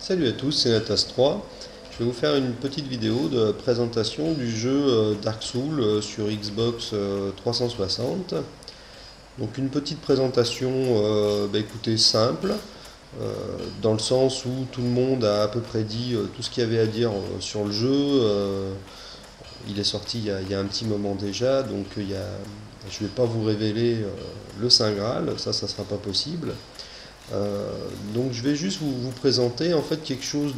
Salut à tous, c'est Natas3. Je vais vous faire une petite vidéo de présentation du jeu Dark Souls sur Xbox 360. Donc une petite présentation, écoutez, simple, dans le sens où tout le monde a à peu près dit tout ce qu'il y avait à dire sur le jeu. Il est sorti il y a un petit moment déjà, donc je ne vais pas vous révéler le Saint Graal, ça sera pas possible. Donc je vais juste vous présenter en fait quelque chose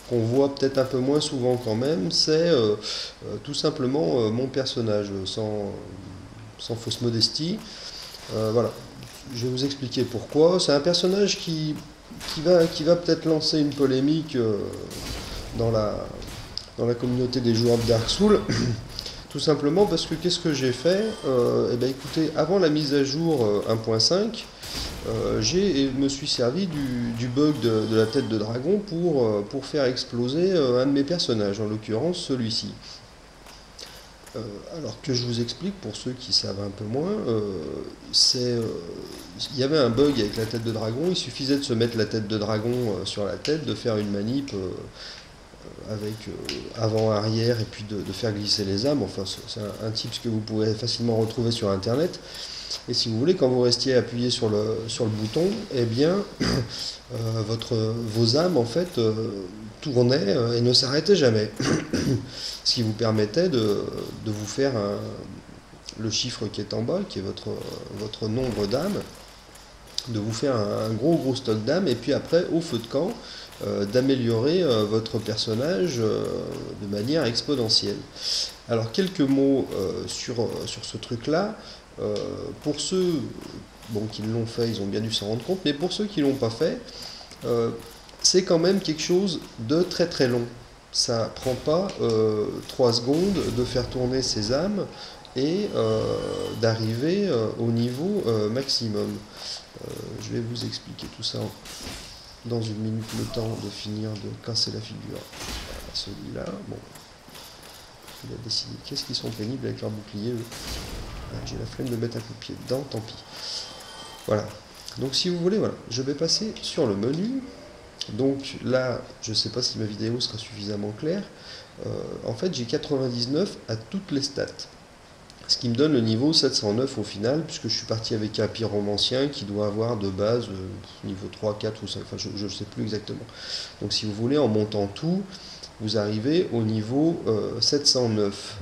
qu'on voit peut-être un peu moins souvent quand même, c'est tout simplement mon personnage, sans fausse modestie. Voilà, je vais vous expliquer pourquoi. C'est un personnage qui va peut-être lancer une polémique dans la communauté des joueurs de Dark Souls. Tout simplement parce que qu'est-ce que j'ai fait? Écoutez, avant la mise à jour 1.5, je me suis servi du bug de la tête de dragon pour faire exploser un de mes personnages, en l'occurrence celui-ci. Alors que je vous explique, pour ceux qui savent un peu moins, il y avait un bug avec la tête de dragon, il suffisait de se mettre la tête de dragon sur la tête, de faire une manip avec avant-arrière et puis de faire glisser les âmes. Enfin, c'est un tips que vous pouvez facilement retrouver sur internet. Et si vous voulez, quand vous restiez appuyé sur le bouton, eh bien, vos âmes en fait tournaient et ne s'arrêtaient jamais. Ce qui vous permettait de vous faire le chiffre qui est en bas, qui est votre nombre d'âmes, de vous faire un gros stock d'âmes, et puis après, au feu de camp, d'améliorer votre personnage de manière exponentielle. Alors quelques mots sur ce truc-là. Pour ceux qui l'ont fait, ils ont bien dû s'en rendre compte, mais pour ceux qui ne l'ont pas fait, c'est quand même quelque chose de très très long. Ça prend pas 3 secondes de faire tourner ces âmes et d'arriver au niveau maximum. Je vais vous expliquer tout ça dans une minute, le temps de finir de casser la figure. Voilà, celui-là, bon, il a décidé. Qu'est-ce qu'ils sont pénibles avec leur bouclier, eux. J'ai la flemme de mettre un coup de pied dedans, tant pis. Voilà. Donc si vous voulez, voilà, je vais passer sur le menu. Donc là, je ne sais pas si ma vidéo sera suffisamment claire. En fait, j'ai 99 à toutes les stats. Ce qui me donne le niveau 709 au final, puisque je suis parti avec un pyromancien qui doit avoir de base niveau 3, 4 ou 5, enfin je ne sais plus exactement. Donc si vous voulez, en montant tout, vous arrivez au niveau 709.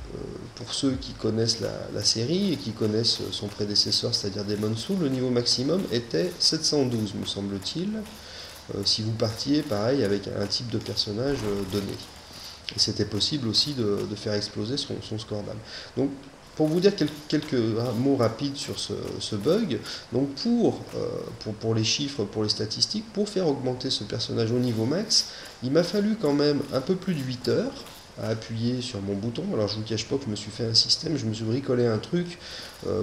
Pour ceux qui connaissent la série et qui connaissent son prédécesseur, c'est-à-dire Demon's Souls, le niveau maximum était 712, me semble-t-il, si vous partiez pareil avec un type de personnage donné. Et c'était possible aussi de faire exploser son score d'âme. Donc pour vous dire quelques mots rapides sur ce bug, donc pour les chiffres, pour les statistiques, pour faire augmenter ce personnage au niveau max, il m'a fallu quand même un peu plus de 8 heures à appuyer sur mon bouton. Alors je vous cache pas que je me suis fait un système, je me suis bricolé un truc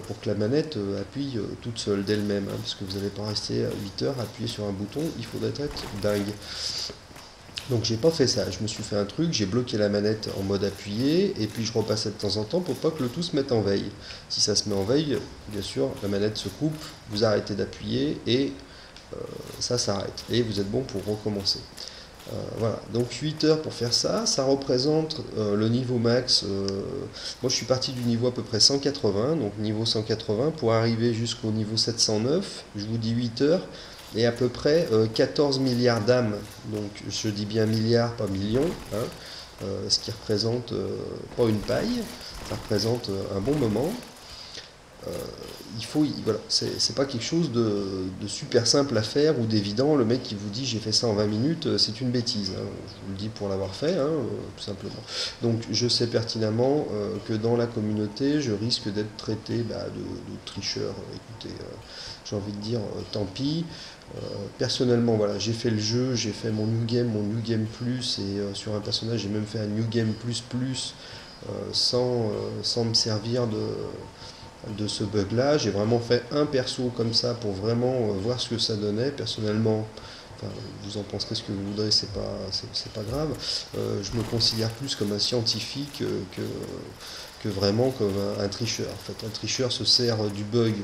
pour que la manette appuie toute seule d'elle-même, hein, parce que vous n'allez pas rester 8 heures à appuyer sur un bouton, il faudrait être dingue. Donc j'ai pas fait ça, je me suis fait un truc, j'ai bloqué la manette en mode appuyé, et puis je repassais de temps en temps pour pas que le tout se mette en veille. Si ça se met en veille, bien sûr, la manette se coupe, vous arrêtez d'appuyer, et ça s'arrête. Et vous êtes bon pour recommencer. Voilà, donc 8 heures pour faire ça, ça représente le niveau max. Moi je suis parti du niveau à peu près 180, donc niveau 180, pour arriver jusqu'au niveau 709, je vous dis 8 heures, et à peu près 14 milliards d'âmes, donc je dis bien milliards, pas millions, hein, ce qui représente pas une paille, ça représente un bon moment. Voilà, c'est pas quelque chose de super simple à faire ou d'évident. Le mec qui vous dit j'ai fait ça en 20 minutes, c'est une bêtise, hein. Je vous le dis pour l'avoir fait, hein, tout simplement. Donc je sais pertinemment que dans la communauté, je risque d'être traité de tricheur. Écoutez, j'ai envie de dire tant pis. Personnellement, voilà, j'ai fait le jeu, j'ai fait mon New Game Plus, et sur un personnage, j'ai même fait un New Game Plus Plus sans me servir de ce bug là. J'ai vraiment fait un perso comme ça pour vraiment voir ce que ça donnait. Personnellement, enfin, vous en penserez ce que vous voudrez, c'est pas grave. Je me considère plus comme un scientifique que vraiment comme un tricheur. En fait, un tricheur se sert du bug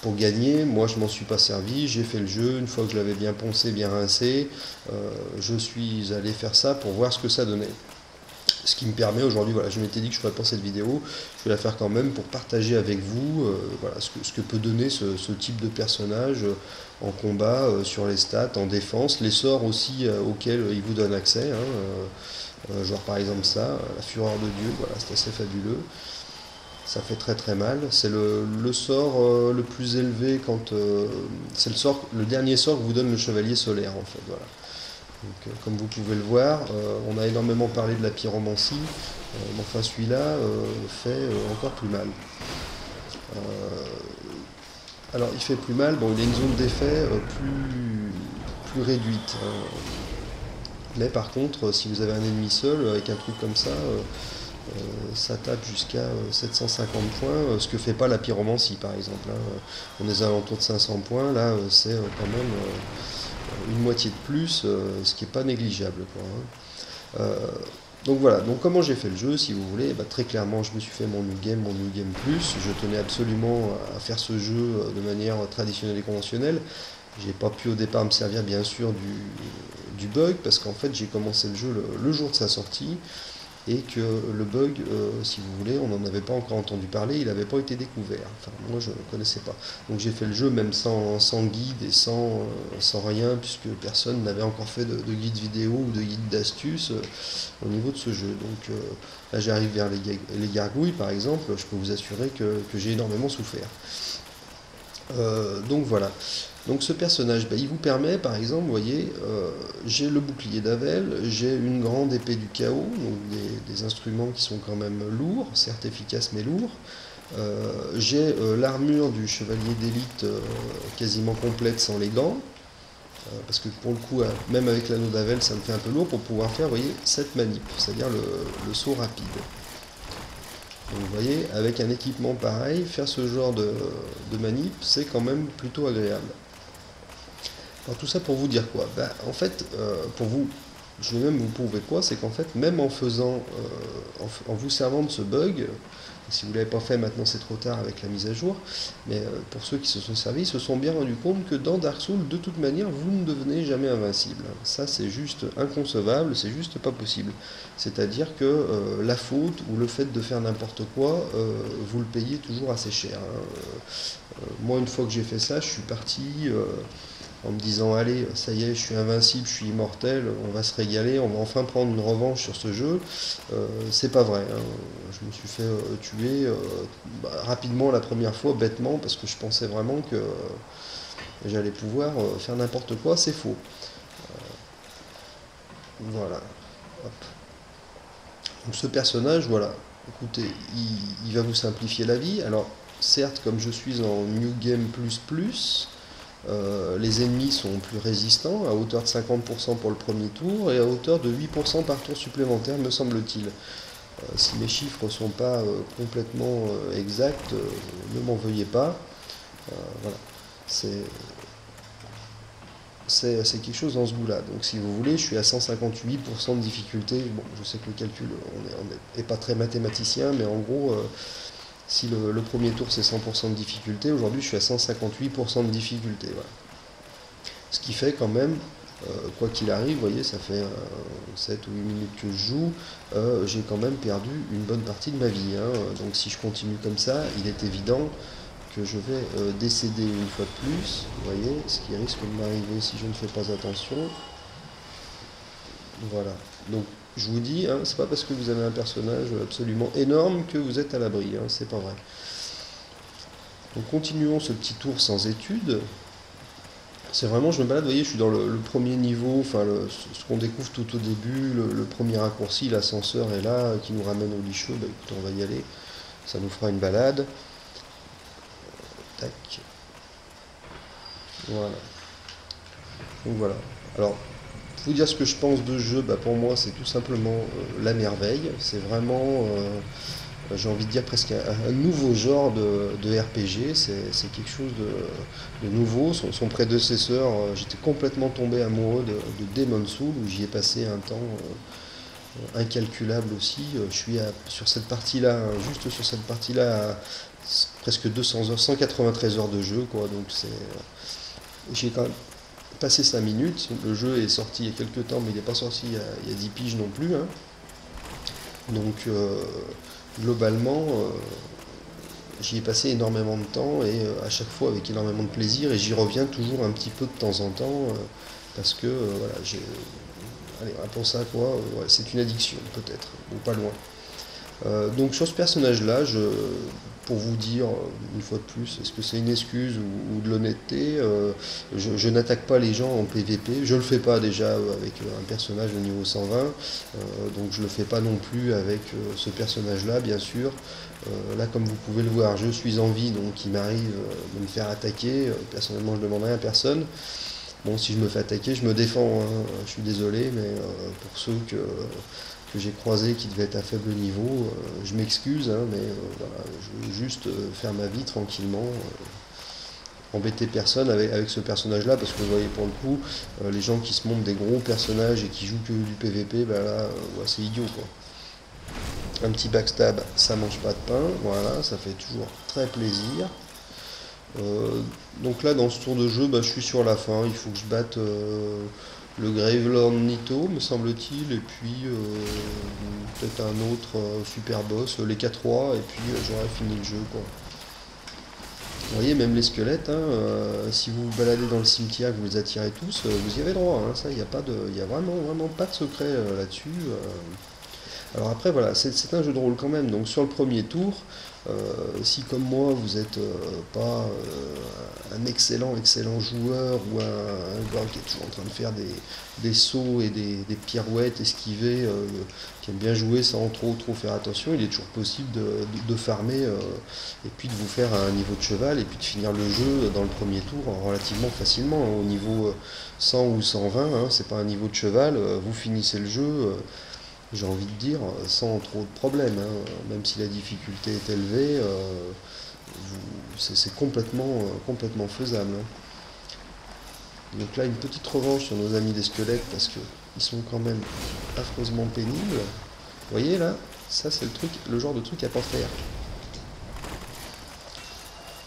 pour gagner. Moi, je m'en suis pas servi, j'ai fait le jeu. Une fois que je l'avais bien poncé, bien rincé, je suis allé faire ça pour voir ce que ça donnait. Ce qui me permet aujourd'hui, voilà, je m'étais dit que je ne ferais pas cette vidéo, je vais la faire quand même pour partager avec vous voilà, ce que peut donner ce type de personnage en combat, sur les stats, en défense, les sorts aussi auxquels il vous donne accès, genre par exemple ça, la fureur de Dieu, voilà, c'est assez fabuleux. Ça fait très très mal. C'est le sort le plus élevé quand c'est le dernier sort que vous donne le chevalier solaire en fait. Voilà. Donc, comme vous pouvez le voir, on a énormément parlé de la pyromancie, mais enfin celui-là fait encore plus mal. Alors il fait plus mal, bon il a une zone d'effet plus réduite. Mais par contre, si vous avez un ennemi seul, avec un truc comme ça, ça tape jusqu'à 750 points, ce que fait pas la pyromancie par exemple. On est aux alentours de 500 points, là c'est quand même une moitié de plus, ce qui n'est pas négligeable, quoi. Donc voilà, donc comment j'ai fait le jeu, si vous voulez, très clairement je me suis fait mon New Game Plus, je tenais absolument à faire ce jeu de manière traditionnelle et conventionnelle. J'ai pas pu au départ me servir bien sûr du bug, parce qu'en fait j'ai commencé le jeu le jour de sa sortie, et que le bug, si vous voulez, on n'en avait pas encore entendu parler, il n'avait pas été découvert. Enfin, moi je ne connaissais pas. Donc j'ai fait le jeu même sans guide et sans rien, puisque personne n'avait encore fait de guide vidéo ou de guide d'astuces au niveau de ce jeu. Donc là j'arrive vers les gargouilles par exemple, je peux vous assurer que j'ai énormément souffert. Donc voilà. Donc ce personnage, il vous permet, par exemple, vous voyez, j'ai le bouclier d'Avel, j'ai une grande épée du chaos, donc des instruments qui sont quand même lourds, certes efficaces mais lourds. J'ai l'armure du chevalier d'élite quasiment complète sans les gants, parce que pour le coup, même avec l'anneau d'Avel, ça me fait un peu lourd pour pouvoir faire, vous voyez, cette manip, c'est-à-dire le saut rapide. Donc vous voyez, avec un équipement pareil, faire ce genre de manip, c'est quand même plutôt agréable. Alors tout ça pour vous dire quoi? En fait, pour vous, je vais même vous prouver quoi, c'est qu'en fait, même en faisant, en vous servant de ce bug, si vous ne l'avez pas fait maintenant c'est trop tard avec la mise à jour, mais pour ceux qui se sont servis, ils se sont bien rendus compte que dans Dark Souls, de toute manière, vous ne devenez jamais invincible. Ça c'est juste inconcevable, c'est juste pas possible. C'est-à-dire que la faute ou le fait de faire n'importe quoi, vous le payez toujours assez cher. Moi une fois que j'ai fait ça, je suis parti en me disant allez, ça y est, je suis invincible, je suis immortel, on va se régaler, on va enfin prendre une revanche sur ce jeu. C'est pas vrai, hein. Je me suis fait tuer rapidement la première fois, bêtement, parce que je pensais vraiment que j'allais pouvoir faire n'importe quoi, c'est faux. Voilà. Hop. Donc ce personnage, voilà, écoutez, il va vous simplifier la vie. Alors, certes, comme je suis en New Game Plus, les ennemis sont plus résistants, à hauteur de 50% pour le premier tour et à hauteur de 8% par tour supplémentaire, me semble-t-il. Si mes chiffres ne sont pas complètement exacts, ne m'en veuillez pas. Voilà. C'est quelque chose dans ce goût-là. Donc si vous voulez, je suis à 158% de difficulté. Bon, je sais que le calcul n'est pas très mathématicien, mais en gros, si le premier tour c'est 100% de difficulté, aujourd'hui je suis à 158% de difficulté. Voilà. Ce qui fait quand même, quoi qu'il arrive, vous voyez, ça fait 7 ou 8 minutes que je joue, j'ai quand même perdu une bonne partie de ma vie. Donc si je continue comme ça, il est évident que je vais décéder une fois de plus, vous voyez, ce qui risque de m'arriver si je ne fais pas attention. Voilà. Donc je vous dis, c'est pas parce que vous avez un personnage absolument énorme que vous êtes à l'abri, c'est pas vrai. Donc continuons ce petit tour sans étude. C'est vraiment, je me balade, vous voyez, je suis dans le premier niveau, enfin ce qu'on découvre tout au début, le premier raccourci, l'ascenseur est là, qui nous ramène au Licheux. Écoutez, on va y aller, ça nous fera une balade. Tac. Voilà. Donc voilà. Alors, pour vous dire ce que je pense de ce jeu, pour moi c'est tout simplement la merveille. C'est vraiment, j'ai envie de dire presque un nouveau genre de RPG. C'est quelque chose de nouveau. Son prédécesseur, j'étais complètement tombé amoureux de Demon's Souls, où j'y ai passé un temps incalculable aussi. Je suis sur cette partie-là, hein, juste sur cette partie-là, à presque 200 heures, 193 heures de jeu, quoi. Donc j'ai quand même passé 5 minutes. Le jeu est sorti il y a quelques temps, mais il n'est pas sorti il y a 10 piges non plus, hein. Donc globalement, j'y ai passé énormément de temps et à chaque fois avec énormément de plaisir, et j'y reviens toujours un petit peu de temps en temps parce que voilà, allez, pour ça quoi, ouais, c'est une addiction peut-être, ou pas loin. Donc sur ce personnage-là, pour vous dire une fois de plus, est-ce que c'est une excuse ou de l'honnêteté, je n'attaque pas les gens en PVP, je le fais pas déjà avec un personnage au niveau 120, donc je le fais pas non plus avec ce personnage-là, bien sûr. Là, comme vous pouvez le voir, je suis en vie, donc il m'arrive de me faire attaquer. Personnellement, je ne demande rien à personne. Bon, si je me fais attaquer, je me défends, hein. Je suis désolé, mais pour ceux que j'ai croisés qui devaient être à faible niveau, je m'excuse, hein, mais voilà, je veux juste faire ma vie tranquillement, embêter personne avec ce personnage-là, parce que vous voyez, pour le coup, les gens qui se montrent des gros personnages et qui jouent que du PVP, bah là, ouais, c'est idiot, quoi. Un petit backstab, ça mange pas de pain, voilà, ça fait toujours très plaisir. Donc là, dans ce tour de jeu, bah, je suis sur la fin. Il faut que je batte le Gravelord Nito, me semble-t-il, et puis peut-être un autre super boss, les 4-3, et puis j'aurai fini le jeu, quoi. Vous voyez, même les squelettes, hein, si vous vous baladez dans le cimetière, que vous les attirez tous, vous y avez droit, hein. Ça, il n'y a vraiment, vraiment pas de secret là-dessus. Alors après, voilà, c'est un jeu de rôle quand même. Donc sur le premier tour, si comme moi vous n'êtes pas un excellent joueur ou un gars qui est toujours en train de faire des sauts et des pirouettes esquivées, qui aime bien jouer sans trop faire attention, il est toujours possible de farmer et puis de vous faire un niveau de cheval et puis de finir le jeu dans le premier tour relativement facilement, hein. Au niveau 100 ou 120, hein, c'est pas un niveau de cheval, vous finissez le jeu. J'ai envie de dire, sans trop de problèmes, hein. Même si la difficulté est élevée, c'est complètement faisable, hein. Donc là, une petite revanche sur nos amis des squelettes, parce qu'ils sont quand même affreusement pénibles. Vous voyez là, ça c'est le genre de truc à pas faire.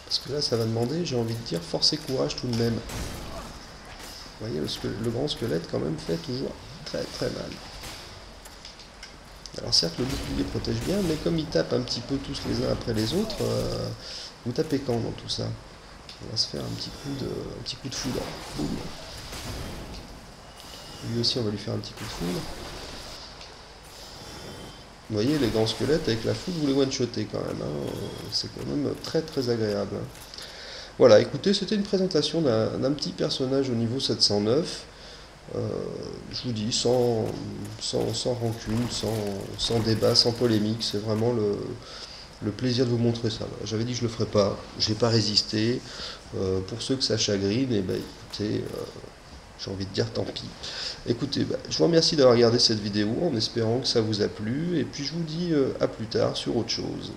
Parce que là, ça va demander, j'ai envie de dire, force et courage tout de même. Vous voyez, le grand squelette quand même fait toujours très mal. Alors certes, le bouclier protège bien, mais comme ils tapent un petit peu tous les uns après les autres, vous tapez quand dans tout ça? On va se faire un petit coup de foudre. Boum. Lui aussi, on va lui faire un petit coup de foudre. Vous voyez, les grands squelettes, avec la foudre, vous les one-shotez quand même, hein. C'est quand même très agréable, hein. Voilà, écoutez, c'était une présentation d'un petit personnage au niveau 709. Je vous dis, sans rancune, sans débat, sans polémique, c'est vraiment le plaisir de vous montrer ça. Voilà. J'avais dit que je le ferais pas, j'ai pas résisté. Pour ceux que ça chagrine, et ben écoutez, j'ai envie de dire tant pis. Écoutez, je vous remercie d'avoir regardé cette vidéo en espérant que ça vous a plu, et puis je vous dis à plus tard sur autre chose.